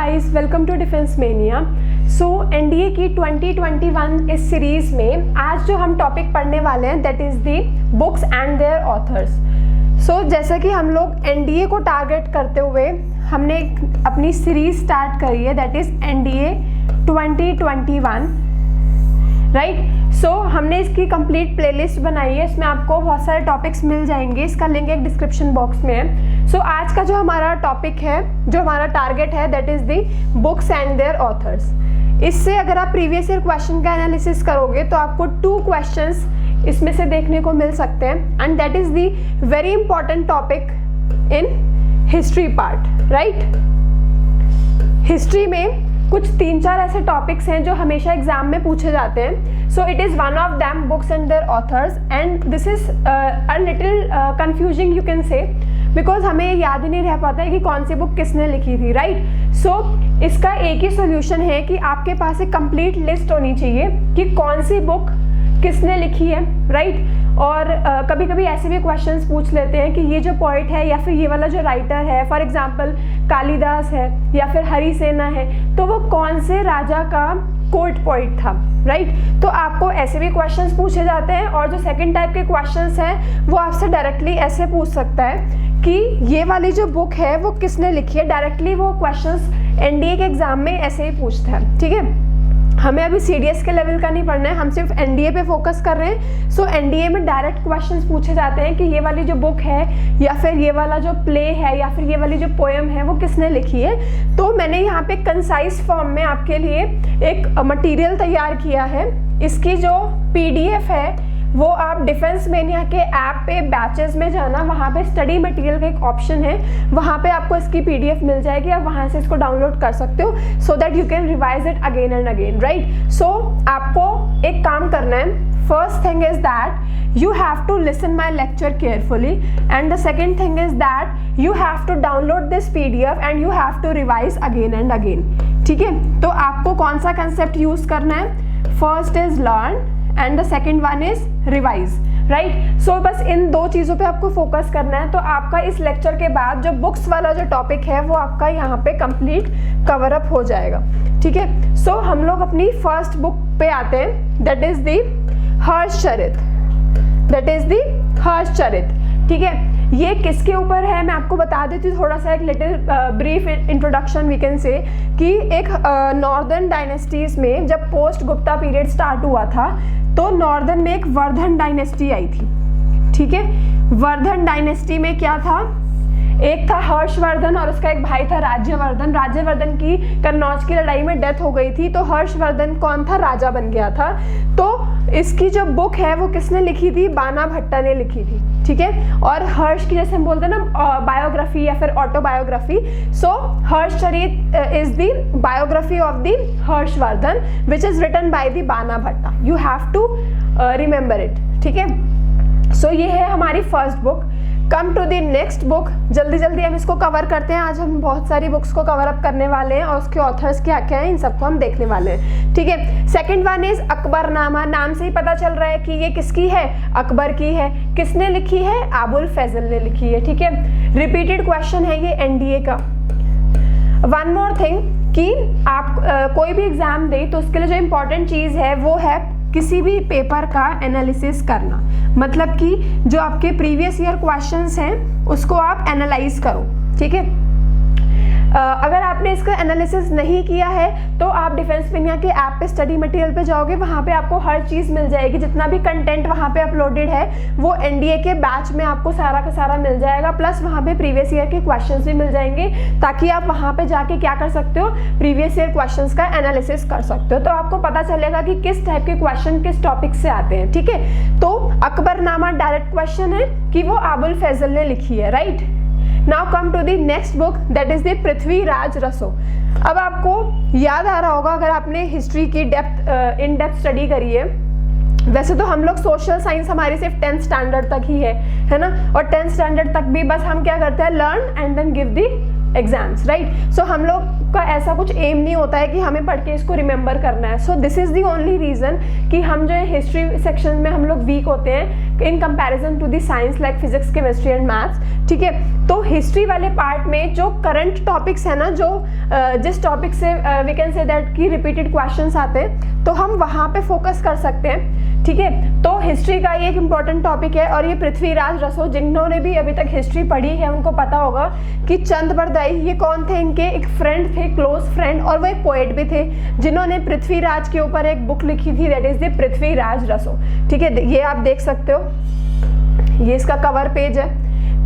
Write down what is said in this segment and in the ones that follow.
Guys, welcome to defence mania. So NDA की 2021 इस series में आज जो हम टॉपिक पढ़ने वाले हैं that is the books and their authors. So जैसा कि हम लोग एनडीए को टारगेट करते हुए हमने अपनी सीरीज़ स्टार्ट करी है दैट इज़ एनडीए 2021, राइट। सो हमने इसकी कंप्लीट प्लेलिस्ट बनाई है, इसमें आपको बहुत सारे टॉपिक्स मिल जाएंगे, इसका लिंक एक डिस्क्रिप्शन बॉक्स में है। सो आज का जो हमारा टॉपिक है, जो हमारा टारगेट है that is the books and their authors. इससे अगर आप प्रीवियस ईयर क्वेश्चन का एनालिसिस करोगे तो आपको 2 क्वेश्चंस इसमें से देखने को मिल सकते हैं and that is the very important topic in history part, right. History में कुछ 3-4 ऐसे टॉपिक्स हैं जो हमेशा एग्जाम में पूछे जाते हैं। So it is one of them books and their authors and this is a little confusing you can say, because हमें याद ही नहीं रह पाता है कि कौन सी बुक किसने लिखी थी, राइट। सो इसका एक ही सोल्यूशन है कि आपके पास एक कंप्लीट लिस्ट होनी चाहिए कि कौन सी बुक किसने लिखी है, राइट। और कभी कभी ऐसे भी क्वेश्चंस पूछ लेते हैं कि ये जो पोइट है या फिर ये वाला जो राइटर है, फॉर एग्जांपल कालिदास है या फिर हरिसेना है, तो वो कौन से राजा का कोर्ट पोइट था, राइट। तो आपको ऐसे भी क्वेश्चंस पूछे जाते हैं। और जो सेकंड टाइप के क्वेश्चंस हैं वो आपसे डायरेक्टली ऐसे पूछ सकता है कि ये वाली जो बुक है वो किसने लिखी है। डायरेक्टली वो क्वेश्चंस एनडीए के एग्जाम में ऐसे ही पूछता है, ठीक है। हमें अभी सीडीएस के लेवल का नहीं पढ़ना है, हम सिर्फ एनडीए पे फोकस कर रहे हैं। सो एनडीए में डायरेक्ट क्वेश्चंस पूछे जाते हैं कि ये वाली जो बुक है या फिर ये वाला जो प्ले है या फिर ये वाली जो पोएम है वो किसने लिखी है। तो मैंने यहाँ पे कंसाइज फॉर्म में आपके लिए एक मटेरियल तैयार किया है। इसकी जो पीडीएफ है वो आप डिफेंस मेनिया के ऐप पे बैचेस में जाना, वहाँ पे स्टडी मटेरियल का एक ऑप्शन है, वहाँ पे आपको इसकी पीडीएफ मिल जाएगी, आप वहाँ से इसको डाउनलोड कर सकते हो so that you can revise it again and again, right. So आपको एक काम करना है, first thing is that you have to listen my lecture carefully and the second thing is that you have to download this PDF and you have to revise again and again, ठीक है। तो आपको कौन सा concept use करना है, first is learn and the second one is revise, right. So बस इन 2 चीज़ों पे आपको फोकस करना है। तो आपका इस लेक्चर के बाद जो बुक्स वाला जो टॉपिक है वो आपका यहाँ पे कंप्लीट कवर अप हो जाएगा, ठीक है। सो हम लोग अपनी फर्स्ट बुक पे आते हैं that is the Harshacharita, that is दी हर्षचरित, ठीक है। ये किसके ऊपर है मैं आपको बता देती हूँ, थोड़ा सा एक little brief introduction we can say कि एक नॉर्दर्न डायनेस्टीज में जब पोस्ट गुप्ता पीरियड स्टार्ट हुआ था तो नॉर्दर्न में एक वर्धन डायनेस्टी आई थी, ठीक है। वर्धन डायनेस्टी में क्या था, एक था हर्षवर्धन और उसका एक भाई था राज्यवर्धन। राज्यवर्धन की कन्नौज की लड़ाई में डेथ हो गई थी तो हर्षवर्धन कौन था, राजा बन गया था। तो इसकी जो बुक है वो किसने लिखी थी, बाना भट्टा ने लिखी थी, ठीक है। और हर्ष की जैसे हम बोलते हैं ना बायोग्राफी या फिर autobiography, so Harshacharita is the biography of the Harshavardhan which is written by the Bana Bhatta. You have to remember it, ठीक है। सो ये है हमारी first book. Come to the next book, जल्दी जल्दी हम इसको कवर करते हैं। आज हम बहुत सारी बुक्स को कवर अप करने वाले हैं और उसके ऑथर्स क्या क्या हैं इन सबको हम देखने वाले हैं, ठीक है। Second one is Akbarnama. नाम से ही पता चल रहा है कि ये किसकी है, अकबर की है। किसने लिखी है, अबुल फैजल ने लिखी है, ठीक है। रिपीटेड क्वेश्चन है ये एनडीए का। वन मोर थिंग कि आप कोई भी एग्जाम दे तो उसके लिए जो इम्पोर्टेंट चीज़ है वो है किसी भी पेपर का एनालिसिस करना, मतलब कि जो आपके प्रीवियस ईयर क्वेश्चंस हैं उसको आप एनालाइज करो, ठीक है। अगर आपने इसका एनालिसिस नहीं किया है तो आप डिफेंस मेनिया के ऐप पे स्टडी मटेरियल पे जाओगे, वहाँ पे आपको हर चीज़ मिल जाएगी। जितना भी कंटेंट वहाँ पे अपलोडेड है वो एनडीए के बैच में आपको सारा का सारा मिल जाएगा, प्लस वहाँ पे प्रीवियस ईयर के क्वेश्चंस भी मिल जाएंगे ताकि आप वहाँ पे जाके क्या कर सकते हो, प्रीवियस ईयर क्वेश्चंस का एनालिसिस कर सकते हो। तो आपको पता चलेगा कि किस टाइप के क्वेश्चन किस टॉपिक से आते हैं, ठीक है। तो अकबरनामा डायरेक्ट क्वेश्चन है कि वो अबुल फैजल ने लिखी है, right. Now come to the next book that is the Prithviraj रसो। अब आपको याद आ रहा होगा अगर आपने हिस्ट्री की इन डेप्थ स्टडी करी है, वैसे तो हम लोग सोशल साइंस हमारी सिर्फ 10th स्टैंडर्ड तक ही है ना। और 10th स्टैंडर्ड तक भी बस हम क्या करते हैं, learn and then give the exams, right. So हम लोग का ऐसा कुछ एम नहीं होता है कि हमें पढ़ के इसको रिमेंबर करना है। So this is the only reason कि हम जो है हिस्ट्री सेक्शन में हम लोग वीक होते हैं in comparison to the science like physics, chemistry and maths. ठीक है, तो हिस्ट्री वाले पार्ट में जो करंट टॉपिक्स है ना, जो जिस टॉपिक से वी कैन से दैट कि रिपीटेड क्वेश्चंस आते हैं, तो हम वहाँ पे फोकस कर सकते हैं। ठीक है, तो हिस्ट्री का ये एक इम्पॉर्टेंट टॉपिक है। और ये पृथ्वीराज रसो, जिन्होंने भी अभी तक हिस्ट्री पढ़ी है उनको पता होगा कि चंद बरदाई ये कौन थे, इनके एक फ्रेंड थे, क्लोज फ्रेंड, और वो एक पोएट भी थे जिन्होंने पृथ्वीराज के ऊपर एक बुक लिखी थी, दैट इज द पृथ्वीराज रसो। ठीक है, ये आप देख सकते हो, ये इसका कवर पेज है।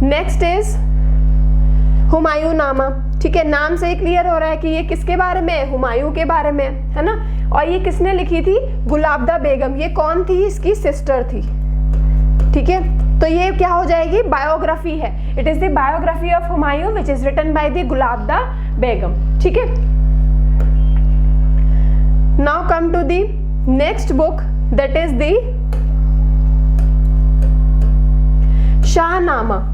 नेक्स्ट इज हुमायूं नामा। ठीक है, नाम से ही क्लियर हो रहा है कि ये किसके बारे में है, हुमायूं के बारे में है ना। और ये किसने लिखी थी, गुलाबदा बेगम। ये कौन थी, इसकी सिस्टर थी। ठीक है, तो ये क्या हो जाएगी, बायोग्राफी है। It is the biography of Humayun which is written by the Gulbadan Begum. ठीक है, now come to the next book, that is the Shahnameh.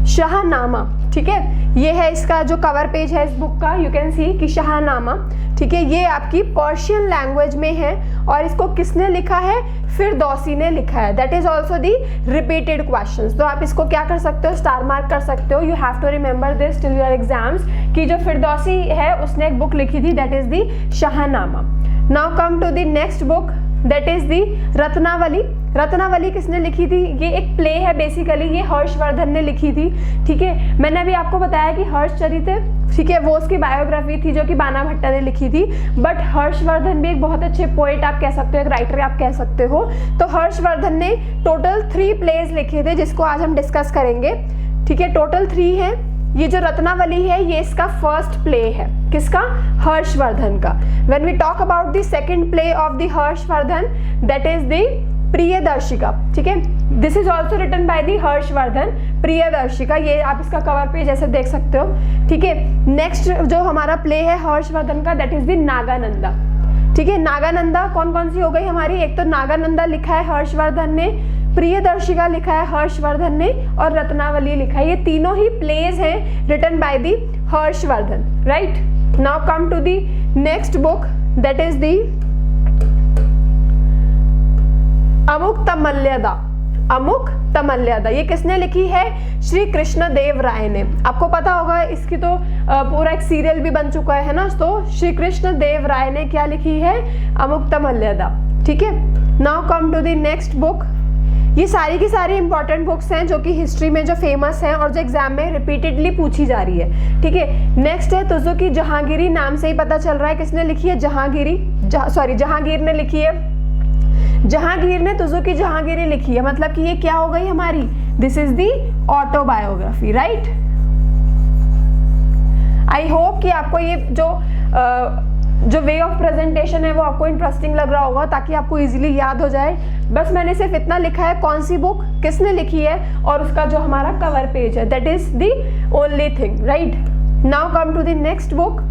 Shahnameh, ठीक है, ये है इसका जो कवर पेज है इस बुक का, यू कैन सी कि शाहनामा। ठीक है, ये आपकी पर्शियन लैंग्वेज में है और इसको किसने लिखा है, फिरदौसी ने लिखा है। That is also the repeated questions. तो आप इसको क्या कर सकते हो, स्टार मार्क कर सकते हो। You have to remember this till your exams कि जो फिरदौसी है उसने एक बुक लिखी थी, that is the Shahnama. Now come to the next book, that is the Ratnavali. Ratnavali किसने लिखी थी, ये एक प्ले है बेसिकली, ये हर्षवर्धन ने लिखी थी। ठीक है, मैंने अभी आपको बताया कि हर्षचरित्र, ठीक है, वो उसकी बायोग्राफी थी जो कि बाना भट्टा ने लिखी थी। बट हर्षवर्धन भी एक बहुत अच्छे पोएट आप कह सकते हो, एक राइटर आप कह सकते हो। तो हर्षवर्धन ने टोटल 3 प्लेज लिखे थे जिसको आज हम डिस्कस करेंगे। ठीक है, टोटल 3 है। ये जो रत्नावली है ये इसका फर्स्ट प्ले है, किसका, हर्षवर्धन का। When we talk about the second play of the Harshavardhan, that is the Priyadarshika. ठीक है, this is also written by the Harshavardhan, Priyadarshika. ये आप इसका कवर पेज ऐसे देख सकते हो। ठीक है, नेक्स्ट जो हमारा प्ले है हर्षवर्धन का, दैट इज द नागानंदा। ठीक है, नागानंदा कौन कौन सी हो गई हमारी, एक तो नागानंदा लिखा है हर्षवर्धन ने, प्रियदर्शिका लिखा है हर्षवर्धन ने, और रत्नावली लिखा है। ये तीनों ही प्लेज हैं written by the Harshavardhana, right. Now come to the next book, that is the Amuktamalyada. Amuktamalyada ये किसने लिखी है, श्री कृष्ण देव राय ने। आपको पता होगा इसकी तो पूरा एक सीरियल भी बन चुका है ना। तो श्री कृष्ण देव राय ने क्या लिखी है, अमुक्तमाल्यदा। ठीक है, now come to the next book. ये सारी की सारी इंपॉर्टेंट बुक्स हैं जो कि हिस्ट्री में जो फेमस हैं और जो एग्जाम में रिपीटेडली पूछी जा रही है। ठीक है, नेक्स्ट है तुजुकी जहांगीरी। नाम से ही पता चल रहा है किसने लिखी है, जहांगीरी, जहांगीर ने लिखी है। जहांगीर ने तुजुकी जहांगीरी लिखी है, मतलब कि ये क्या हो गई हमारी, this is the autobiography, right. I hope कि आपको ये जो वे ऑफ प्रेजेंटेशन है वो आपको इंटरेस्टिंग लग रहा होगा, ताकि आपको इजीली याद हो जाए। बस मैंने सिर्फ इतना लिखा है कौन सी बुक किसने लिखी है और उसका जो हमारा कवर पेज है, that is the only thing, right. Now come to the next book,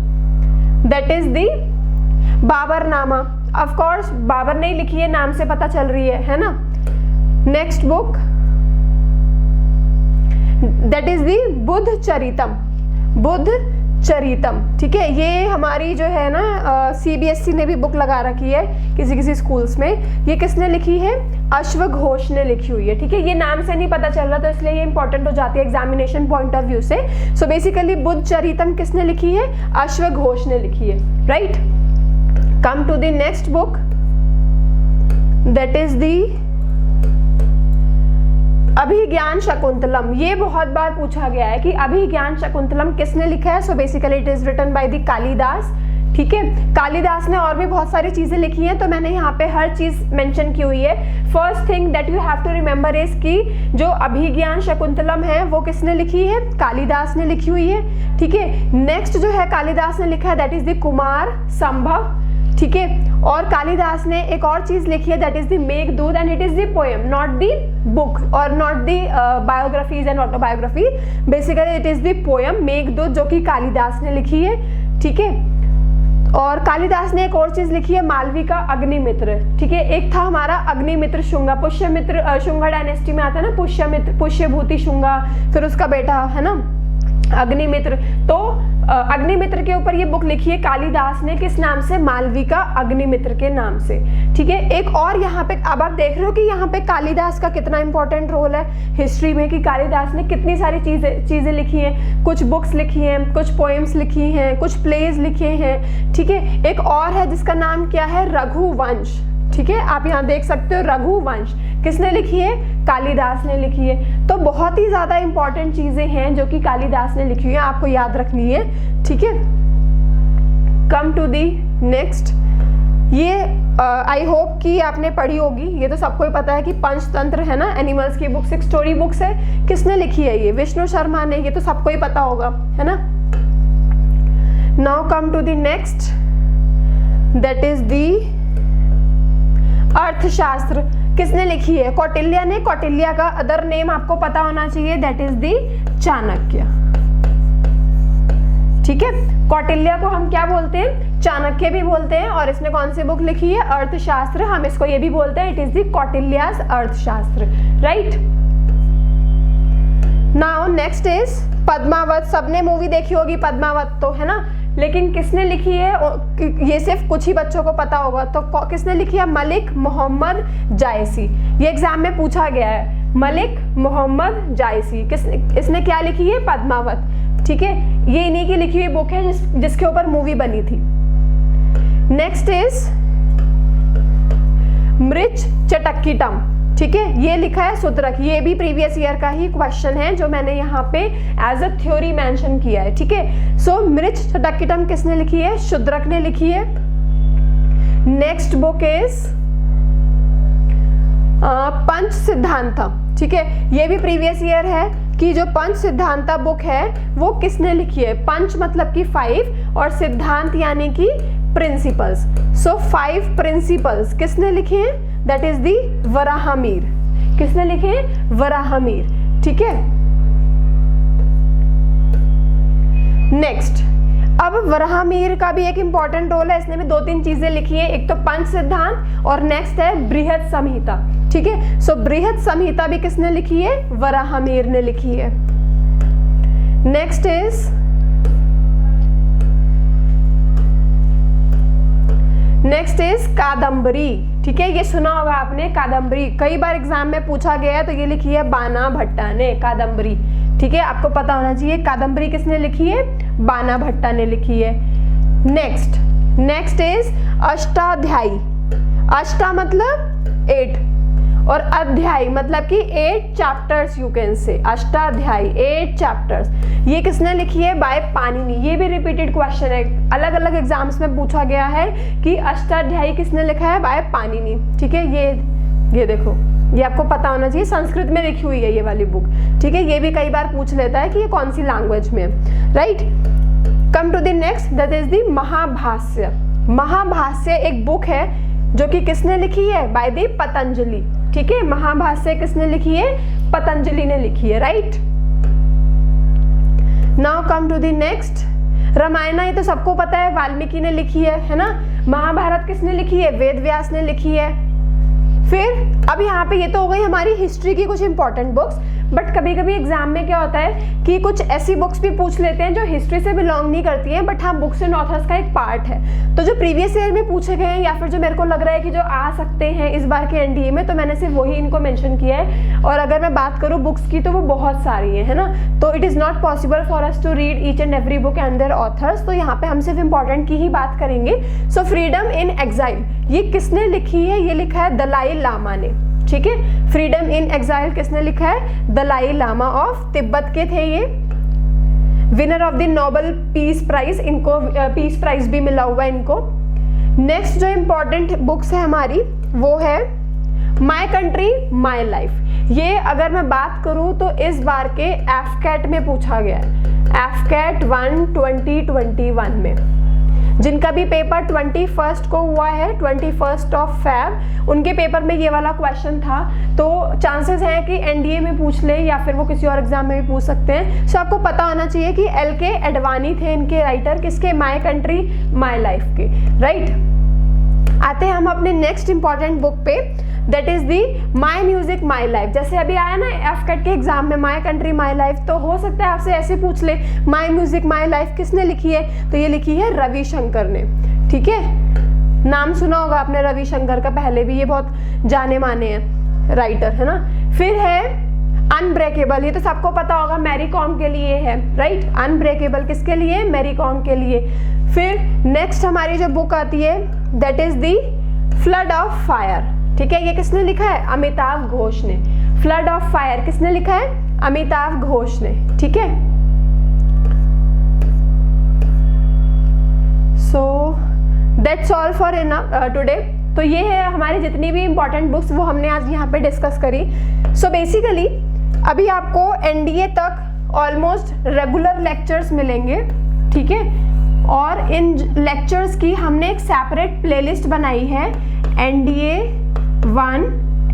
that is the Baburnama. Of course Babur ने ही लिखी है, नाम से पता चल रही है ना। Next book, that is the Buddha Charitam. Buddha Charitam, ठीक है, ये हमारी जो है ना CBSE ने भी बुक लगा रखी है किसी किसी स्कूल्स में। ये किसने लिखी है, अश्वघोष ने लिखी हुई है। ठीक है, ये नाम से नहीं पता चल रहा तो इसलिए ये इंपॉर्टेंट हो जाती है एग्जामिनेशन पॉइंट ऑफ व्यू से। सो बेसिकली बुद्ध चरितम किसने लिखी है, अश्वघोष ने लिखी है, right. Come to the next book, that is the Abhijnana Shakuntalam. ये बहुत बार पूछा गया है कि अभिज्ञान शकुंतलम किसने लिखा है। So basically it is written by the Kalidas. ठीक है, कालिदास ने और भी बहुत सारी चीजें लिखी हैं, तो मैंने यहाँ पे हर चीज मेंशन की हुई है। First thing that you have to remember is कि जो अभिज्ञान शकुंतलम है वो किसने लिखी है, कालिदास ने लिखी हुई है। ठीक है, नेक्स्ट जो है कालिदास ने लिखा है दैट इज द कुमार संभव। ठीक है, और कालिदास ने एक और चीज लिखी है that is the Meghaduta, and it is the poem, not the book और not the biographies and autobiography. Basically it is the poem Meghaduta जो कि कालिदास ने लिखी है। ठीक है, और कालिदास ने एक और चीज लिखी है, मालविका अग्निमित्र। ठीक है, एक था हमारा अग्निमित्र शुंगा, पुष्यमित्र शुंगा डायनेस्टी में आता है ना, पुष्यमित्र, पुष्यभूति शुंगा, फिर उसका बेटा है ना अग्निमित्र। तो अग्निमित्र के ऊपर ये बुक लिखी है कालिदास ने, किस नाम से? मालविका अग्निमित्र के नाम से। ठीक है, एक और यहाँ पे अब आप देख रहे हो कि यहाँ पे कालिदास का कितना इंपॉर्टेंट रोल है हिस्ट्री में, कि कालिदास ने कितनी सारी चीजें लिखी हैं, कुछ बुक्स लिखी हैं, कुछ पोएम्स लिखी हैं, कुछ प्लेज लिखे हैं। ठीक है, एक और है जिसका नाम क्या है? रघुवंश। ठीक है, आप यहाँ देख सकते हो रघुवंश किसने लिखी है? कालिदास ने लिखी है। तो बहुत ही ज़्यादा इंपॉर्टेंट चीज़ें हैं जो कि कालिदास ने लिखी है, आपको याद रखनी है। ठीक है, कम टू दी नेक्स्ट। ये आई होप कि आपने पढ़ी होगी, ये तो सबको ही पता है कि पंचतंत्र है ना, एनिमल्स की बुक्स, एक स्टोरी बुक्स है। किसने लिखी है ये? विष्णु शर्मा ने, ये तो सबको ही पता होगा, है ना। Now come to the next, that is the Arthashastra. किसने लिखी है? कौटिल्य ने। कौटिल्य का अदर नेम आपको पता होना चाहिए, दैट इज दी चाणक्य। ठीक है, कौटिल्य को हम क्या बोलते हैं? चाणक्य भी बोलते हैं। और इसने कौन सी बुक लिखी है? अर्थशास्त्र। हम इसको ये भी बोलते हैं, it is the Kautilya's Arthashastra, right. Now next is Padmavat. सबने मूवी देखी होगी पद्मावत, तो है ना, लेकिन किसने लिखी है? ये सिर्फ कुछ ही बच्चों को पता होगा। तो किसने लिखी है? मलिक मोहम्मद जायसी। ये एग्जाम में पूछा गया है, मलिक मोहम्मद जायसी। इसने क्या लिखी है? पद्मावत। ठीक है, ये इन्हीं की लिखी हुई बुक है जिसके ऊपर मूवी बनी थी। Next is Mrichchhakatikam. ठीक है, ये लिखा है शूद्रक। ये भी प्रीवियस ईयर का ही क्वेश्चन है जो मैंने यहाँ पे एज अ थ्योरी मेंशन किया है। ठीक है, सो मृच चटक्कीटम किसने लिखी है? शूद्रक ने लिखी है। नेक्स्ट बुक इज पंच सिद्धांता। ठीक है, ये भी प्रीवियस ईयर है कि जो पंच सिद्धांता बुक है वो किसने लिखी है? पंच मतलब कि 5 और सिद्धांत यानी कि प्रिंसिपल्स। सो 5 प्रिंसिपल्स किसने लिखे हैं? That is the Varahamihira. किसने लिखे हैं? वराहमिर। ठीक है, नेक्स्ट, अब वराहमिर का भी एक इंपॉर्टेंट रोल है। इसने भी 2-3 चीजें लिखी है, एक तो पंच सिद्धांत और नेक्स्ट है बृहद संहिता। ठीक है, सो बृहद संहिता भी किसने लिखी है? वराहमिर ने लिखी है। Next is Kadambari. ठीक है, ये सुना होगा आपने कादम्बरी, कई बार एग्जाम में पूछा गया है। तो ये लिखी है बाना भट्टा ने कादम्बरी। ठीक है, आपको पता होना चाहिए कादम्बरी किसने लिखी है? बाना भट्टा ने लिखी है। Next is Ashtadhyayi. अष्टा मतलब 8 और अध्याय मतलब कि 8 चैप्टर्स, यू कैन से अष्टाध्यायी 8 चैप्टर्स। ये किसने लिखी है? बाय पाणिनि। ये भी रिपीटेड क्वेश्चन है, अलग अलग एग्जाम्स में पूछा गया है कि अष्टाध्यायी किसने लिखा है? बाय पाणिनि। ठीक है, ये देखो, ये आपको पता होना चाहिए, संस्कृत में लिखी हुई है ये वाली बुक। ठीक है, ये भी कई बार पूछ लेता है कि ये कौन सी लैंग्वेज में है, right. Come to the next, that is the Mahabhashya. Mahabhashya एक बुक है जो कि किसने लिखी है? By the Patanjali. ठीक है, महाभाष्य किसने लिखी है? पतंजलि ने लिखी है, right. Now come to the next, Ramayana. ये तो सबको पता है, वाल्मीकि ने लिखी है ना। महाभारत किसने लिखी है? वेद व्यास ने लिखी है। फिर अब यहाँ पे ये तो हो गई हमारी हिस्ट्री की कुछ इंपॉर्टेंट बुक्स, बट कभी कभी एग्जाम में क्या होता है कि कुछ ऐसी बुक्स भी पूछ लेते हैं जो हिस्ट्री से बिलोंग नहीं करती हैं, बट हाँ बुक्स एंड ऑथर्स का एक पार्ट है। तो जो प्रीवियस ईयर में पूछे गए हैं या फिर जो मेरे को लग रहा है कि जो आ सकते हैं इस बार के एनडीए में, तो मैंने सिर्फ वही इनको मेंशन किया है। और अगर मैं बात करूँ बुक्स की तो वो बहुत सारी है ना, तो it is not possible for us to read each and every book and their authors. तो यहाँ पे हम सिर्फ इंपॉर्टेंट की ही बात करेंगे। सो फ्रीडम इन एग्जाइल, ये किसने लिखी है? ये लिखा है दलाई लामा ने। ठीक है, फ्रीडम इन एग्जाइल किसने लिखा है? दलाई लामा ऑफ तिब्बत के थे ये, winner of the Nobel peace prize. इनको पीस प्राइज भी मिला हुआ है इनको। नेक्स्ट जो इंपॉर्टेंट बुक्स है हमारी वो है माई कंट्री माई लाइफ। ये अगर मैं बात करूं तो इस बार के एफकेट में पूछा गया है, एफकेट 1 2021 में। जिनका भी पेपर 21 को हुआ है, 21 ऑफ फेब, उनके पेपर में ये वाला क्वेश्चन था। तो चांसेस हैं कि एनडीए में पूछ ले या फिर वो किसी और एग्जाम में भी पूछ सकते हैं। सो आपको पता होना चाहिए कि LK एडवाणी थे इनके राइटर, किसके? माई कंट्री माई लाइफ के, राइट। आते हैं हम अपने नेक्स्ट इंपॉर्टेंट बुक पे, that is the my music my life. जैसे अभी आया ना एफकेट के एग्जाम में माई कंट्री माई लाइफ, तो हो सकता है आपसे ऐसे पूछ ले माई म्यूजिक माई लाइफ किसने लिखी है, तो ये लिखी है रविशंकर ने। ठीक है, नाम सुना होगा आपने रविशंकर का, पहले भी ये बहुत जाने माने हैं राइटर, है ना। फिर है अनब्रेकेबल, ये तो सबको पता होगा, मैरी कॉम के लिए है, राइट। अनब्रेकेबल किसके लिए, मैरी कॉम के लिए। फिर नेक्स्ट हमारी जो बुक आती है that is the flood of fire. ठीक है, ये किसने लिखा है, अमिताभ घोष ने। फ्लड ऑफ फायर किसने लिखा है, अमिताभ घोष ने। ठीक है, so that's all for today. तो ये है हमारी जितनी भी इंपॉर्टेंट बुक्स वो हमने आज यहाँ पे डिस्कस करी। सो बेसिकली अभी आपको एनडीए तक ऑलमोस्ट रेगुलर लेक्चर्स मिलेंगे। ठीक है, और इन लेक्चर्स की हमने एक सेपरेट प्लेलिस्ट बनाई है एनडीए 1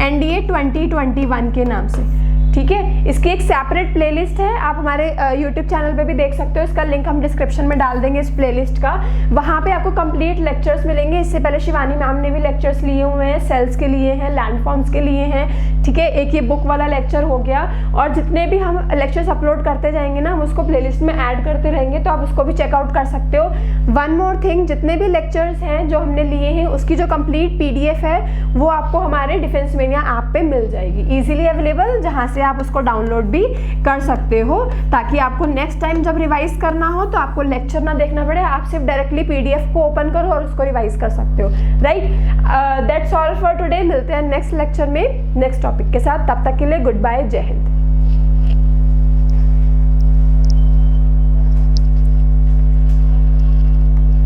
एनडीए 2021 के नाम से। ठीक है, इसकी एक सेपरेट प्लेलिस्ट है, आप हमारे यूट्यूब चैनल पे भी देख सकते हो, इसका लिंक हम डिस्क्रिप्शन में डाल देंगे इस प्लेलिस्ट का। वहाँ पे आपको कंप्लीट लेक्चर्स मिलेंगे। इससे पहले शिवानी मैम ने भी लेक्चर्स लिए हुए हैं, सेल्स के लिए हैं, लैंडफॉर्म्स के लिए हैं। ठीक है, एक ये बुक वाला लेक्चर हो गया, और जितने भी हम लेक्चर्स अपलोड करते जाएंगे ना हम उसको प्लेलिस्ट में ऐड करते रहेंगे, तो आप उसको भी चेकआउट कर सकते हो। वन मोर थिंग, जितने भी लेक्चर्स हैं जो हमने लिए हैं उसकी जो कंप्लीट PDF है वो आपको हमारे डिफेंस मेनिया ऐप पे मिल जाएगी, ईजिली अवेलेबल, जहाँ से आप उसको डाउनलोड भी कर सकते हो, ताकि आपको नेक्स्ट टाइम जब रिवाइज करना हो तो आपको लेक्चर ना देखना पड़े, आप सिर्फ डायरेक्टली PDF को ओपन करो और उसको रिवाइज कर सकते हो, right. That's all for today. मिलते हैं नेक्स्ट लेक्चर में नेक्स्ट टॉपिक के साथ, तब तक के लिए गुड बाय, जय हिंद।